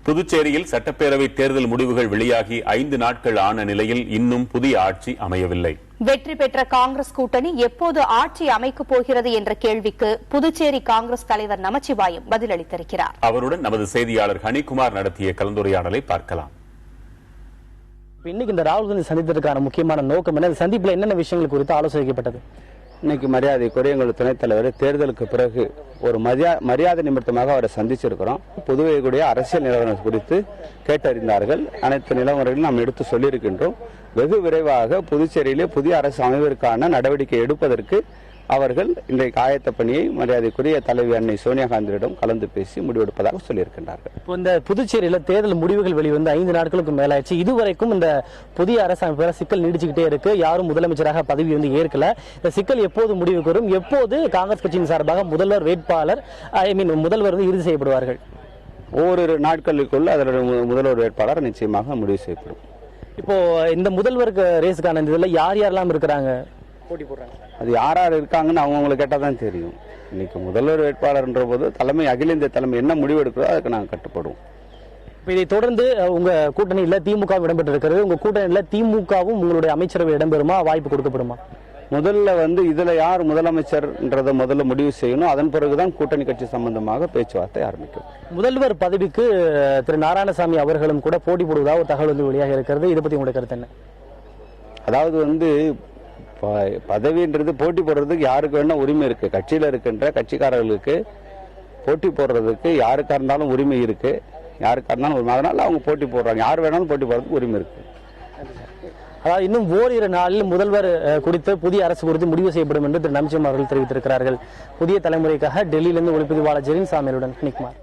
புதுச்சேரியில் சட்டப்பேரவை தேர்தல் முடிவுகள் வெளியாகி 5 நாட்கள் ஆன நிலையில் இன்னும் புதிய ஆட்சி அமையவில்லை. வெற்றி பெற்ற காங்கிரஸ் கூட்டணி எப்போது ஆட்சி அமைக்கப் போகிறது என்ற கேள்விக்கு புதுச்சேரி காங்கிரஸ் தலைவர் நமச்சிவாயம் பதிலளித்திருக்கிறார். அவருடன் நமது செய்தியாளர் ஹனிகுமார் நடத்திய கலந்துரையாடலை பார்க்கலாம். இன்னைக்கு இந்த ராகுல் காந்தி சந்தித்ததற்கான முக்கியமான நோக்கம் என்ன? சந்திப்பில் என்னென்ன விஷயங்கள் குறித்து ஆலோசிக்கப்பட்டது? இன்னைக்கு மரியாதைக்குரிய எங்கள் துணைத் தலைவர் தேர்தலுக்கு பிறகு ஒரு மரியாதை நிமித்தமாக அவரை சந்திச்சிருக்கிறோம். புதுவைக்குடைய அரசியல் நிலவரம் குறித்து கேட்டறிந்தார்கள். அனைத்து நிலவரங்களும் நாம் எடுத்து சொல்லியிருக்கின்றோம். வெகு விரைவாக புதுச்சேரியிலே புதிய அரசு அமைவதற்கான நடவடிக்கை எடுப்பதற்கு அவர்கள் இன்றைக்கு ஆயத்த பணியை மரியாதைக்குரிய தலைவி அன்னை சோனியா காந்தியிடம் கலந்து பேசி முடிவெடுப்பதாக சொல்லியிருக்கின்றார்கள். இப்போ இந்த புதுச்சேரியில தேர்தல் முடிவுகள் வெளிவந்து 5 நாட்களுக்கு மேலாச்சு. இதுவரைக்கும் இந்த புதிய அரசமைப்பில் சிக்கல் நீடிச்சுக்கிட்டே இருக்கு. யாரும் முதலமைச்சராக பதவி ஏற்கல. இந்த சிக்கல் எப்போது முடிவுக்கு வரும்? எப்போது காங்கிரஸ் கட்சியின் சார்பாக முதல்வர் வேட்பாளர் முதல்வர் இறுதி செய்யப்படுவார்கள்? ஓரிரு நாட்களுக்குள்ள அதனுடைய முதல்வர் வேட்பாளர் நிச்சயமாக முடிவு செய்யப்படும். இப்போ இந்த முதல்வர் ரேஸுக்கான இதுல யார் யாரெல்லாம் இருக்கிறாங்க போட்டி போடுறாங்க? அது யார் இருக்காங்கன்னு அவங்களை கேட்டால் தான் தெரியும். இன்னைக்கு முதல்வர் வேட்பாளர்ன்ற போது தலைமை அகில இந்திய தலைமை என்ன முடிவு எடுக்கிறதோ அதுக்கு நாங்கள் கட்டுப்படுவோம். இதை தொடர்ந்து உங்க கூட்டணியில் திமுக இடம்பெற்றிருக்கிறது. உங்க கூட்டணியில் திமுகவும் உங்களுடைய அமைச்சரவை இடம்பெறுமா? வாய்ப்பு கொடுக்கப்படுமா? முதல்ல இதுல யார் முதலமைச்சர்ன்றதை முதல்ல முடிவு செய்யணும். அதன் பிறகுதான் கூட்டணி கட்சி சம்பந்தமாக பேச்சுவார்த்தை ஆரம்பிக்கும். முதல்வர் பதவிக்கு திரு நாராயணசாமி அவர்களும் கூட போட்டி போடுவதாக ஒரு தகவல் வெளியாக இருக்கிறது. இதை பத்தி உங்களுடைய கருத்து என்ன? அதாவது பதவின்றது போட்டி போடுறதுக்கு யாருக்கு வேணா உரிமை இருக்கு. கட்சியில இருக்கின்ற கட்சிக்காரர்களுக்கு போட்டி போடுறதுக்கு யாருக்கா இருந்தாலும் உரிமை இருக்கு. யாருக்கா இருந்தாலும் அதனால அவங்க போட்டி போடுறாங்க. யார் வேணாலும் போட்டி போடுறதுக்கு உரிமை இருக்கு. அதாவது இன்னும் ஓரிரு நாளில் முதல்வர் குறித்து புதிய அரசு குறித்து முடிவு செய்யப்படும் என்று திரு நமச்சிவாயம் அவர்கள் தெரிவித்திருக்கிறார்கள். புதிய தலைமுறைக்காக டெல்லியிலிருந்து ஒளிப்பதிவாளர் ஜெரின் சாமியலுடன் ஹனிகுமார்.